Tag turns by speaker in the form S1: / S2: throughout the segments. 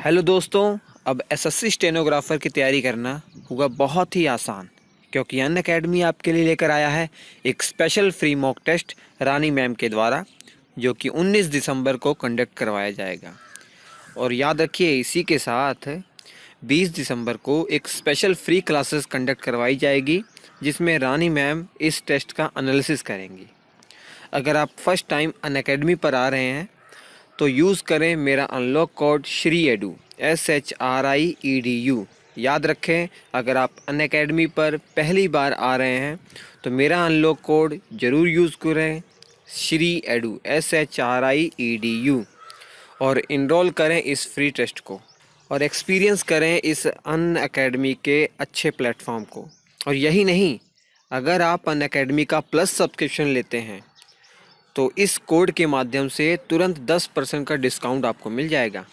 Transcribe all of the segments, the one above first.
S1: Hello दोस्तों। अब SSC stenographer की तैयारी करना होगा बहुत ही आसान, क्योंकि अनअकैडमी आपके लिए लेकर आया है एक स्पेशल फ्री मॉक टेस्ट रानी मैम के द्वारा, जो कि 19 दिसंबर को कंडक्ट करवाया जाएगा। और याद रखिए, इसी के साथ 20 दिसंबर को एक स्पेशल फ्री क्लासेस कंडक्ट करवाई जाएगी, जिसमें रानी मैम इस टेस्ट का एनालिसिस करेंगी। अगर आप फर्स्ट टाइम अनअकैडमी पर आ रहे हैं तो यूज़ करें मेरा unlock code Shri edu SHRIEDU। याद रखें, अगर आप अनअकैडमी पर पहली बार आ रहे हैं तो मेरा अनलॉक कोड ज़रूर यूज़ करें श्री एडू SHRIEDU और इनरोल करें इस फ्री टेस्ट को और एक्सपीरियंस करें इस अनअकैडमी के अच्छे प्लेटफॉर्म को। और यही नहीं, अगर आप अनअकैडमी का प्लस सब्सक्रिप्शन लेते हैं तो इस कोड के माध्यम से तुरंत 10% का डिस्काउंट आपको मिल जाएगा।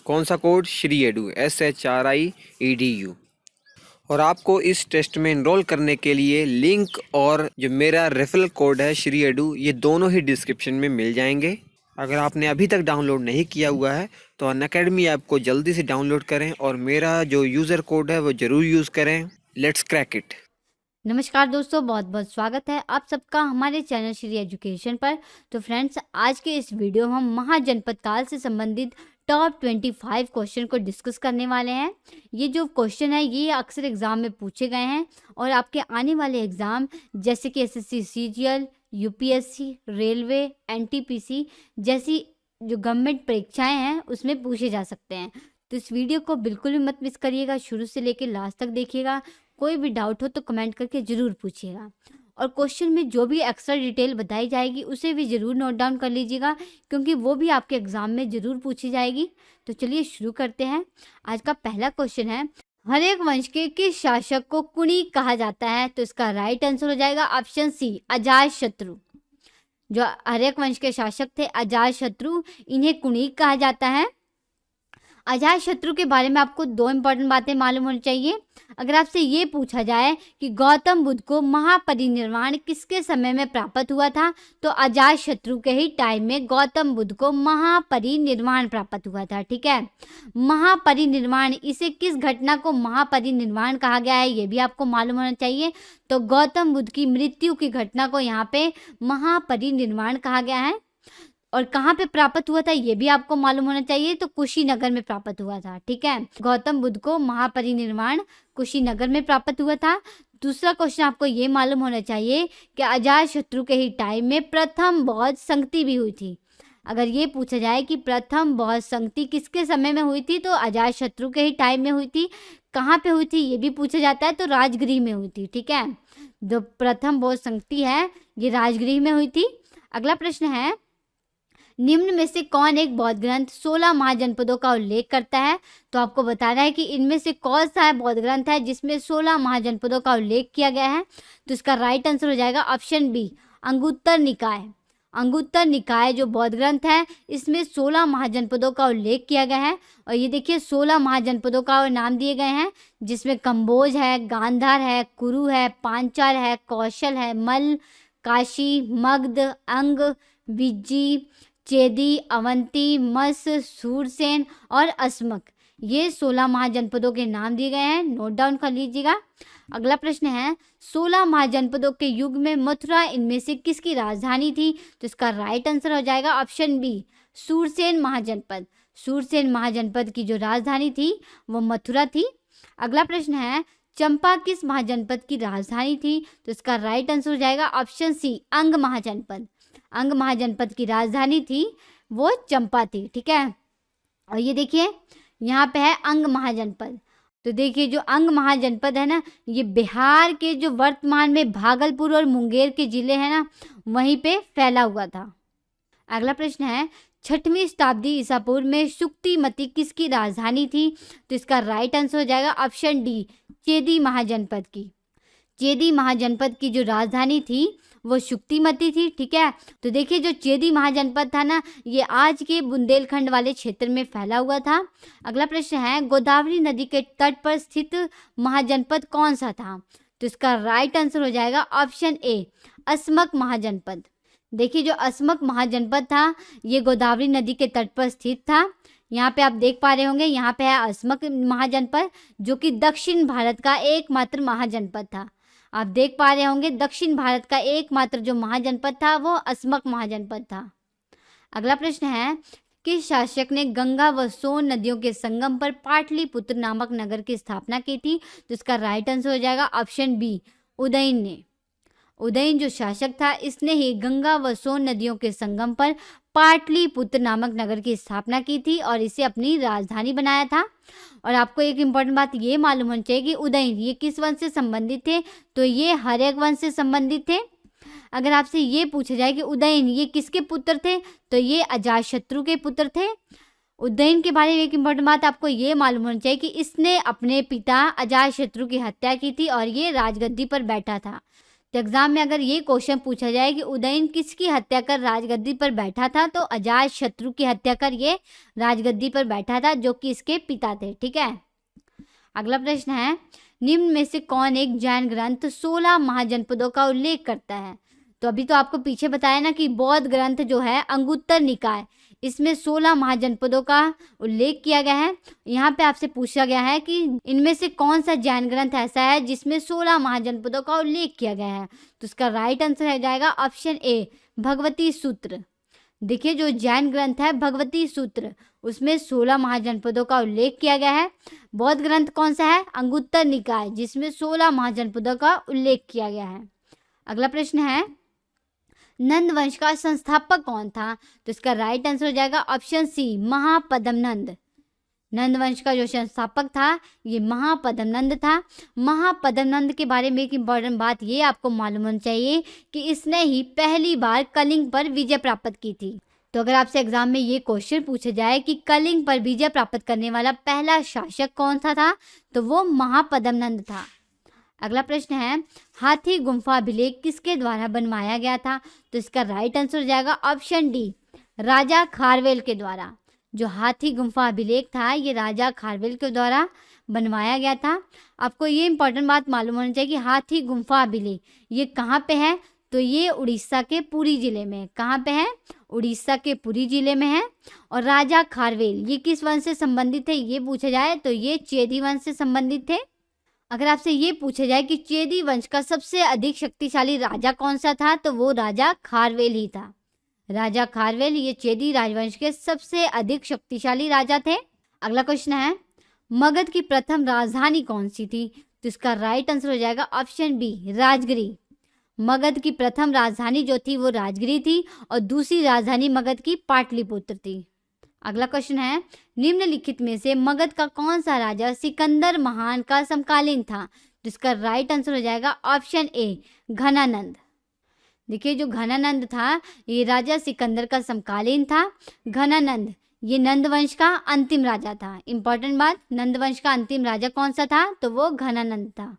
S1: कौन सा कोड? Shri edu SHRIEDU। और आपको इस टेस्ट में इनरोल करने के लिए लिंक और जो मेरा रेफरल कोड है श्री एडू, ये दोनों ही डिस्क्रिप्शन में मिल जाएंगे। अगर आपने अभी तक डाउनलोड नहीं किया हुआ है तो अनअकैडमी ऐप को जल्दी से डाउनलोड करें और मेरा जो यूज़र कोड है वो ज़रूर यूज़ करें। Let's crack it.
S2: नमस्कार दोस्तों, बहुत बहुत स्वागत है आप सबका हमारे चैनल श्री एजुकेशन पर। तो फ्रेंड्स, आज के इस वीडियो में हम महाजनपद काल से संबंधित टॉप 25 क्वेश्चन को डिस्कस करने वाले हैं। ये जो क्वेश्चन है ये अक्सर एग्जाम में पूछे गए हैं और आपके आने वाले एग्जाम जैसे कि SSC CGL, UPSC, railway, NTPC जैसी जो गवर्नमेंट परीक्षाएं हैं उसमें पूछे जा सकते हैं। तो इस वीडियो को बिल्कुल भी मत मिस करिएगा, शुरू से लेकर लास्ट तक देखिएगा। कोई भी डाउट हो तो कमेंट करके ज़रूर पूछिएगा और क्वेश्चन में जो भी एक्स्ट्रा डिटेल बताई जाएगी उसे भी ज़रूर नोट डाउन कर लीजिएगा, क्योंकि वो भी आपके एग्जाम में ज़रूर पूछी जाएगी। तो चलिए शुरू करते हैं। आज का पहला क्वेश्चन है, हर्यक वंश के किस शासक को कुणिक कहा जाता है? तो इसका राइट आंसर हो जाएगा ऑप्शन सी, अजातशत्रु। जो हर्यक वंश के शासक थे अजातशत्रु, इन्हें कुणिक कहा जाता है। अजातशत्रु के बारे में आपको दो इंपॉर्टेंट बातें मालूम होनी चाहिए। अगर आपसे ये पूछा जाए कि गौतम बुद्ध को महापरिनिर्वाण किसके समय में प्राप्त हुआ था, तो अजातशत्रु के ही टाइम में गौतम बुद्ध को महापरिनिर्वाण प्राप्त हुआ था। ठीक है, महापरिनिर्वाण, इसे किस घटना को महापरिनिर्वाण कहा गया है ये भी आपको मालूम होना चाहिए। तो गौतम बुद्ध की मृत्यु की घटना को यहाँ पे महापरिनिर्वाण कहा गया है। और कहाँ पे प्राप्त हुआ था ये भी आपको मालूम होना चाहिए। तो कुशीनगर में प्राप्त हुआ था। ठीक है, गौतम बुद्ध को महापरिनिर्वाण कुशीनगर में प्राप्त हुआ था। दूसरा क्वेश्चन आपको ये मालूम होना चाहिए कि अजातशत्रु के ही टाइम में प्रथम बौद्ध संगति भी हुई थी। अगर ये पूछा जाए कि प्रथम बौद्ध संगति किसके समय में हुई थी, तो अजातशत्रु के ही टाइम में हुई थी। कहाँ पे हुई थी ये भी पूछा जाता है, तो राजगृह में हुई थी। ठीक है, जो प्रथम बौद्ध संगति है ये राजगृह में हुई थी। अगला प्रश्न है, निम्न में से कौन एक बौद्ध ग्रंथ 16 महाजनपदों का उल्लेख करता है? तो आपको बताना है कि इनमें से कौन सा बौद्ध ग्रंथ है जिसमें 16 महाजनपदों का उल्लेख किया गया है। तो इसका राइट आंसर हो जाएगा ऑप्शन बी, अंगुत्तर निकाय। अंगुत्तर निकाय जो बौद्ध ग्रंथ है इसमें 16 महाजनपदों का उल्लेख किया गया है। और ये देखिए 16 महाजनपदों का नाम दिए गए हैं, जिसमें कंबोज है, गांधार है, कुरु है, पांचाल है, कौशल है, मल, काशी, मगध, अंग, विज्जी, चेदी, अवंती, मस, सूरसेन और अस्मक, ये 16 महाजनपदों के नाम दिए गए हैं। नोट डाउन कर लीजिएगा। अगला प्रश्न है, 16 महाजनपदों के युग में मथुरा इनमें से किसकी राजधानी थी? तो इसका राइट आंसर हो जाएगा ऑप्शन बी, सूरसेन महाजनपद। सूरसेन महाजनपद की जो राजधानी थी वो मथुरा थी। अगला प्रश्न है, चंपा किस महाजनपद की राजधानी थी? तो इसका राइट आंसर हो जाएगा ऑप्शन सी, अंग महाजनपद। अंग महाजनपद की राजधानी थी वो चंपा थी। ठीक है, और ये देखिए यहाँ पे है अंग महाजनपद। तो देखिए जो अंग महाजनपद है ना, ये बिहार के जो वर्तमान में भागलपुर और मुंगेर के जिले हैं ना, वहीं पे फैला हुआ था। अगला प्रश्न है, 6वीं शताब्दी ईसा पूर्व में शुक्तिमती किसकी राजधानी थी? तो इसका राइट आंसर हो जाएगा ऑप्शन डी, चेदी महाजनपद की। चेदी महाजनपद की जो राजधानी थी वो शुक्तिमती थी। ठीक है, तो देखिए जो चेदी महाजनपद था ना, ये आज के बुंदेलखंड वाले क्षेत्र में फैला हुआ था। अगला प्रश्न है, गोदावरी नदी के तट पर स्थित महाजनपद कौन सा था? तो इसका राइट आंसर हो जाएगा ऑप्शन ए, अस्मक महाजनपद। देखिए जो अस्मक महाजनपद था ये गोदावरी नदी के तट पर स्थित था। यहाँ पे आप देख पा रहे होंगे, यहाँ पे है अस्मक महाजनपद, जो कि दक्षिण भारत का एकमात्र महाजनपद था। आप देख पा रहे होंगे, दक्षिण भारत का एकमात्र जो महाजनपद था वो अस्मक महाजनपद था। अगला प्रश्न है, किस शासक ने गंगा व सोन नदियों के संगम पर पाटलिपुत्र नामक नगर की स्थापना की थी? तो इसका राइट आंसर हो जाएगा ऑप्शन बी, उदयन ने। उदयन जो शासक था, इसने ही गंगा व सोन नदियों के संगम पर पाटलिपुत्र नामक नगर की स्थापना की थी और इसे अपनी राजधानी बनाया था। और आपको एक इम्पॉर्टेंट बात ये मालूम होनी चाहिए कि उदयन ये किस वंश से संबंधित थे? तो ये हर्यक वंश से संबंधित थे। अगर आपसे ये पूछा जाए कि उदयन ये किसके पुत्र थे, तो ये अजातशत्रु के पुत्र थे। उदयन के बारे में एक इम्पॉर्टेंट बात आपको ये मालूम होनी चाहिए कि इसने अपने पिता अजातशत्रु की हत्या की थी और ये राजगद्दी पर बैठा था। तो एग्जाम में अगर ये क्वेश्चन पूछा जाए कि उदयन किसकी हत्या कर राजगद्दी पर बैठा था, तो अजातशत्रु की हत्या कर ये राजगद्दी पर बैठा था, जो कि इसके पिता थे। ठीक है। अगला प्रश्न है, निम्न में से कौन एक जैन ग्रंथ 16 महाजनपदों का उल्लेख करता है? तो अभी तो आपको पीछे बताया ना कि बौद्ध ग्रंथ जो है अंगुत्तर निकाय, इसमें 16 महाजनपदों का उल्लेख किया गया है। यहाँ पे आपसे पूछा गया है कि इनमें से कौन सा जैन ग्रंथ ऐसा है जिसमें 16 महाजनपदों का उल्लेख किया गया है? तो इसका राइट आंसर हो जाएगा ऑप्शन ए, भगवती सूत्र। देखिए, जो जैन ग्रंथ है भगवती सूत्र, उसमें 16 महाजनपदों का उल्लेख किया गया है। बौद्ध ग्रंथ कौन सा है? अंगुत्तर निकाय, जिसमें 16 महाजनपदों का उल्लेख किया गया है। अगला प्रश्न है, नंद वंश का संस्थापक कौन था? तो इसका राइट आंसर हो जाएगा ऑप्शन सी, महापद्मनंद। नंद वंश का जो संस्थापक था ये महापद्मनंद था। महापद्मनंद के बारे में एक इम्पॉर्टेंट बात ये आपको मालूम होनी चाहिए कि इसने ही पहली बार कलिंग पर विजय प्राप्त की थी। तो अगर आपसे एग्जाम में ये क्वेश्चन पूछा जाए कि कलिंग पर विजय प्राप्त करने वाला पहला शासक कौन सा था, तो वो महापद्मनंद था। अगला प्रश्न है, हाथी गुम्फा अभिलेख किसके द्वारा बनवाया गया था? तो इसका राइट आंसर हो जाएगा ऑप्शन डी, राजा खारवेल के द्वारा। जो हाथी गुम्फा अभिलेख था ये राजा खारवेल के द्वारा बनवाया गया था। आपको ये इंपॉर्टेंट बात मालूम होनी चाहिए कि हाथी गुम्फा अभिलेख ये कहाँ पे है? तो ये उड़ीसा के पुरी जिले में। कहाँ पे है? उड़ीसा के पुरी जिले में है। और राजा खारवेल ये किस वंश से संबंधित थे ये पूछा जाए तो ये चेदी वंश से संबंधित थे। अगर आपसे ये पूछा जाए कि चेदी वंश का सबसे अधिक शक्तिशाली राजा कौन सा था, तो वो राजा खारवेल ही था। राजा खारवेल ये चेदी राजवंश के सबसे अधिक शक्तिशाली राजा थे। अगला क्वेश्चन है, मगध की प्रथम राजधानी कौन सी थी? तो इसका राइट आंसर हो जाएगा ऑप्शन बी, राजगिरी। मगध की प्रथम राजधानी जो थी वो राजगिरी थी और दूसरी राजधानी मगध की पाटलिपुत्र थी। अगला क्वेश्चन है, निम्नलिखित में से मगध का कौन सा राजा सिकंदर महान का समकालीन था? जिसका राइट आंसर हो जाएगा ऑप्शन ए, घनानंद। देखिए, जो घनानंद था ये राजा सिकंदर का समकालीन था। घनानंद ये नंद वंश का अंतिम राजा था। इंपॉर्टेंट बात, नंद वंश का अंतिम राजा कौन सा था? तो वो घनानंद था।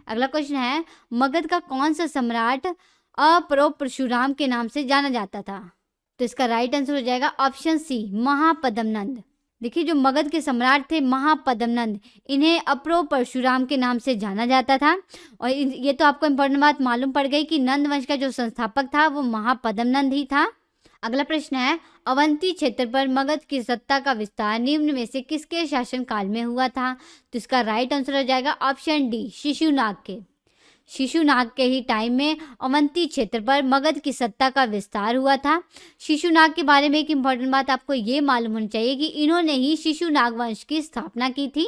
S2: अगला क्वेश्चन है, मगध का कौन सा सम्राट अपरो परशुराम के नाम से जाना जाता था? तो इसका राइट आंसर हो जाएगा ऑप्शन सी, महापद्मनंद। देखिए, जो मगध के सम्राट थे महापद्मनंद, इन्हें अपरो परशुराम के नाम से जाना जाता था। और ये तो आपको इम्पोर्टेंट बात मालूम पड़ गई कि नंद वंश का जो संस्थापक था वो महापद्मनंद ही था। अगला प्रश्न है, अवंती क्षेत्र पर मगध की सत्ता का विस्तार निम्न में से किसके शासनकाल में हुआ था? तो इसका राइट आंसर हो जाएगा ऑप्शन डी, शिशुनाग के। शिशुनाग के ही टाइम में अवंती क्षेत्र पर मगध की सत्ता का विस्तार हुआ था। शिशुनाग के बारे में एक इम्पॉर्टेंट बात आपको ये मालूम होनी चाहिए कि इन्होंने ही शिशुनाग वंश की स्थापना की थी।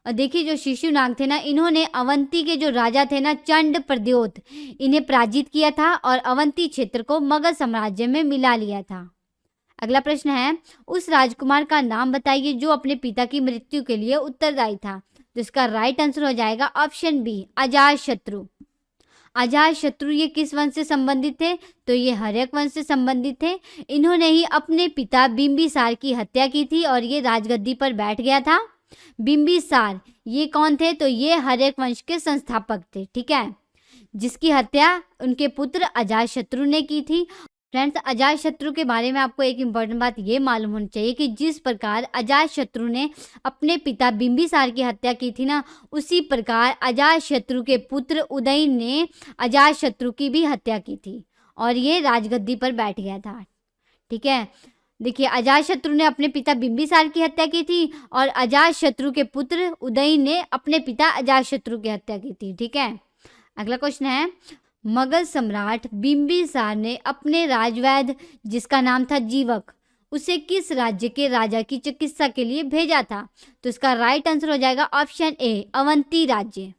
S2: और देखिए, जो शिशुनाग थे ना, इन्होंने अवंती के जो राजा थे ना, चंड प्रद्योत, इन्हें पराजित किया था और अवंती क्षेत्र को मगध साम्राज्य में मिला लिया था। अगला प्रश्न है, उस राजकुमार का नाम बताइए जो अपने पिता की मृत्यु के लिए उत्तरदायी था। तो इसका राइट आंसर हो जाएगा ऑप्शन बी, अजातशत्रु। अजातशत्रु ये किस वंश से संबंधित थे? तो ये हर्यक वंश से संबंधित थे। इन्होंने ही अपने पिता बिंबिसार की हत्या की थी और ये राजगद्दी पर बैठ गया था। बिंबिसार ये कौन थे? तो ये हर्यक वंश के संस्थापक थे। ठीक है, जिसकी हत्या उनके पुत्र अजातशत्रु ने की थी। फ्रेंड्स, अजातशत्रु के बारे में आपको एक इम्पॉर्टेंट बात ये मालूम होनी चाहिए कि जिस प्रकार अजातशत्रु ने अपने पिता बिंबिसार की हत्या की थी ना, उसी प्रकार अजातशत्रु के पुत्र उदयन ने अजातशत्रु की भी हत्या की थी और ये राजगद्दी पर बैठ गया था। ठीक है, देखिए, अजातशत्रु ने अपने पिता बिंबिसार की हत्या की थी और अजातशत्रु के पुत्र उदयन ने अपने पिता अजातशत्रु की हत्या की थी। ठीक है, अगला क्वेश्चन है, मगध सम्राट बिंबिसार ने अपने राजवैद्य जिसका नाम था जीवक उसे किस राज्य के राजा की चिकित्सा के लिए भेजा था? तो इसका राइट आंसर हो जाएगा ऑप्शन ए, अवंती राज्य।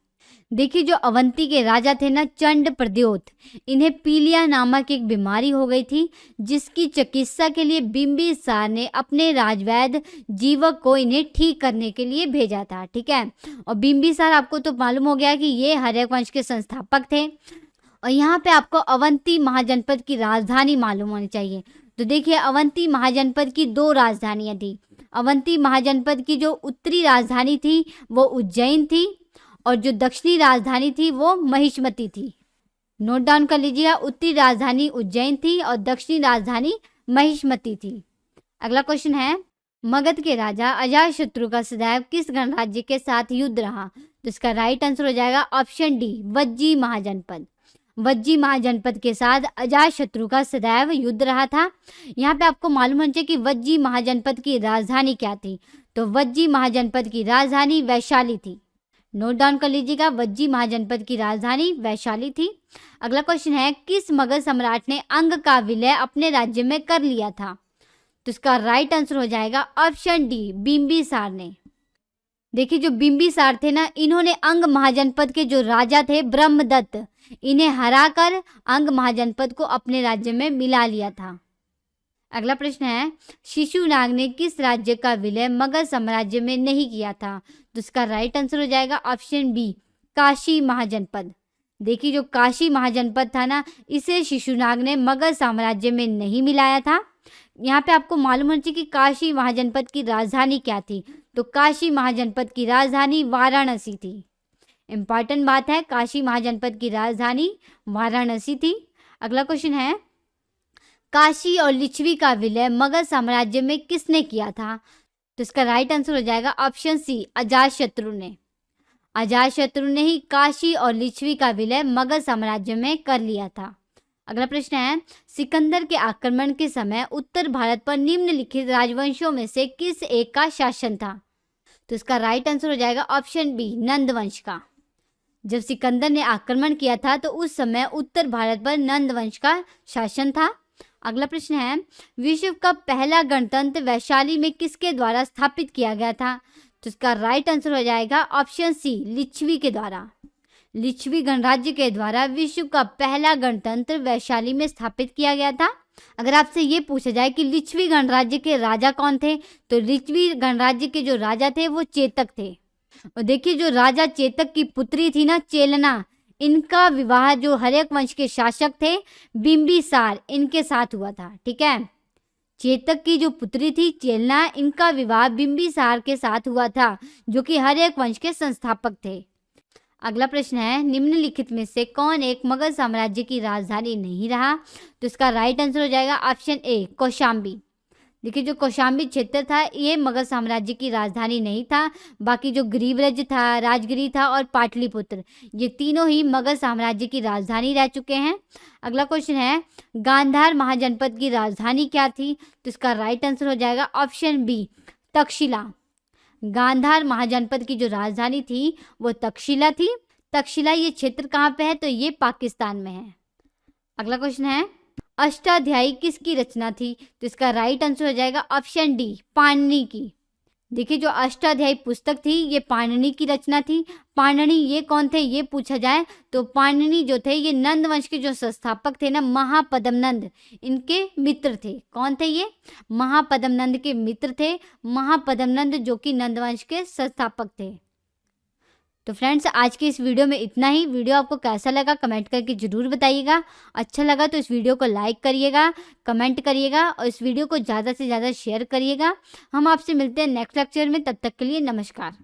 S2: देखिए, जो अवंती के राजा थे ना, चंड प्रद्योत, इन्हें पीलिया नामक एक बीमारी हो गई थी जिसकी चिकित्सा के लिए बिंबिसार ने अपने राजवैद्य जीवक को इन्हें ठीक करने के लिए भेजा था। ठीक है, और बिंबिसार आपको तो मालूम हो गया कि ये हर्यक वंश के संस्थापक थे। और यहाँ पे आपको अवंती महाजनपद की राजधानी मालूम होनी चाहिए। तो देखिए, अवंती महाजनपद की 2 राजधानियाँ थी। अवंती महाजनपद की जो उत्तरी राजधानी थी वो उज्जैन थी और जो दक्षिणी राजधानी थी वो महिष्मती थी। नोट डाउन कर लीजिए, उत्तरी राजधानी उज्जैन थी और दक्षिणी राजधानी महिष्मती थी। अगला क्वेश्चन है, मगध के राजा अजातशत्रु का सदैव किस गणराज्य के साथ युद्ध रहा? तो इसका राइट आंसर हो जाएगा ऑप्शन डी, वज्जी महाजनपद। वज्जी महाजनपद के साथ अजातशत्रु का सदैव युद्ध रहा था। यहाँ पे आपको मालूम होना चाहिए कि वज्जी महाजनपद की राजधानी क्या थी। तो वज्जी महाजनपद की राजधानी वैशाली थी। नोट डाउन कर लीजिएगा, वज्जी महाजनपद की राजधानी वैशाली थी। अगला क्वेश्चन है, किस मगध सम्राट ने अंग का विलय अपने राज्य में कर लिया था? तो इसका राइट आंसर हो जाएगा ऑप्शन डी, बिंबिसार ने। देखिए, जो बिंबिसार थे ना, इन्होंने अंग महाजनपद के जो राजा थे ब्रह्मदत्त, इन्हें हराकर अंग महाजनपद को अपने राज्य में मिला लिया था। अगला प्रश्न है, शिशुनाग ने किस राज्य का विलय मगध साम्राज्य में नहीं किया था? तो इसका राइट आंसर हो जाएगा ऑप्शन बी, काशी महाजनपद। देखिए, जो काशी महाजनपद था ना, इसे शिशुनाग ने मगध साम्राज्य में नहीं मिलाया था। यहाँ पे आपको मालूम होना चाहिए कि काशी महाजनपद की राजधानी क्या थी। तो काशी महाजनपद की राजधानी वाराणसी थी। इंपॉर्टेंट बात है, काशी महाजनपद की राजधानी वाराणसी थी। अगला क्वेश्चन है, काशी और लिच्छवी का विलय मगध साम्राज्य में किसने किया था? तो इसका राइट आंसर हो जाएगा ऑप्शन सी, अजातशत्रु ने। अजातशत्रु ने ही काशी और लिच्छवी का विलय मगध साम्राज्य में कर लिया था। अगला प्रश्न है, सिकंदर के आक्रमण के समय उत्तर भारत पर निम्नलिखित राजवंशों में से किस एक का शासन था? तो इसका राइट आंसर हो जाएगा ऑप्शन बी, नंद वंश का। जब सिकंदर ने आक्रमण किया था तो उस समय उत्तर भारत पर नंद वंश का शासन था। अगला प्रश्न है, विश्व का पहला गणतंत्र वैशाली में किसके द्वारा स्थापित किया गया था? तो इसका राइट आंसर हो जाएगा ऑप्शन सी, लिच्छवी के द्वारा। लिच्छवी गणराज्य के द्वारा विश्व का पहला गणतंत्र वैशाली में स्थापित किया गया था। अगर आपसे ये पूछा जाए कि लिच्छवी गणराज्य के राजा कौन थे, तो लिच्छवी गणराज्य के जो राजा थे वो चेतक थे। और देखिए, जो राजा चेतक की पुत्री थी ना, चेलना, इनका विवाह जो हर्यक वंश के शासक थे बिंबिसार, इनके साथ हुआ था। ठीक है, चेतक की जो पुत्री थी चेलना, इनका विवाह बिंबिसार के साथ हुआ था जो कि हर्यक वंश के संस्थापक थे। अगला प्रश्न है, निम्नलिखित में से कौन एक मगध साम्राज्य की राजधानी नहीं रहा? तो इसका राइट आंसर हो जाएगा ऑप्शन ए, कौशाम्बी। देखिए, जो कौशाम्बी क्षेत्र था ये मगध साम्राज्य की राजधानी नहीं था। बाकी जो ग्रीवराज्य था, राजगिरी था और पाटलिपुत्र, ये तीनों ही मगध साम्राज्य की राजधानी रह चुके हैं। अगला क्वेश्चन है, गांधार महाजनपद की राजधानी क्या थी? तो इसका राइट आंसर हो जाएगा ऑप्शन बी, तक्षशिला। गांधार महाजनपद की जो राजधानी थी वो तक्षशिला थी। तक्षशिला ये क्षेत्र कहाँ पे है? तो ये पाकिस्तान में है। अगला क्वेश्चन है, अष्टाध्यायी किसकी रचना थी? तो इसका राइट आंसर हो जाएगा ऑप्शन डी, पाणिनि की। देखिए, जो अष्टाध्यायी पुस्तक थी ये पाणिनि की रचना थी। पाणिनि ये कौन थे ये पूछा जाए तो पाणिनि जो थे ये नंद वंश के जो संस्थापक थे ना, महापद्मनंद, इनके मित्र थे। कौन थे ये? महापद्मनंद के मित्र थे। महापद्मनंद जो कि नंद वंश के संस्थापक थे। तो फ्रेंड्स, आज की इस वीडियो में इतना ही। वीडियो आपको कैसा लगा कमेंट करके ज़रूर बताइएगा। अच्छा लगा तो इस वीडियो को लाइक करिएगा, कमेंट करिएगा और इस वीडियो को ज़्यादा से ज़्यादा शेयर करिएगा। हम आपसे मिलते हैं नेक्स्ट लेक्चर में। तब तक के लिए नमस्कार।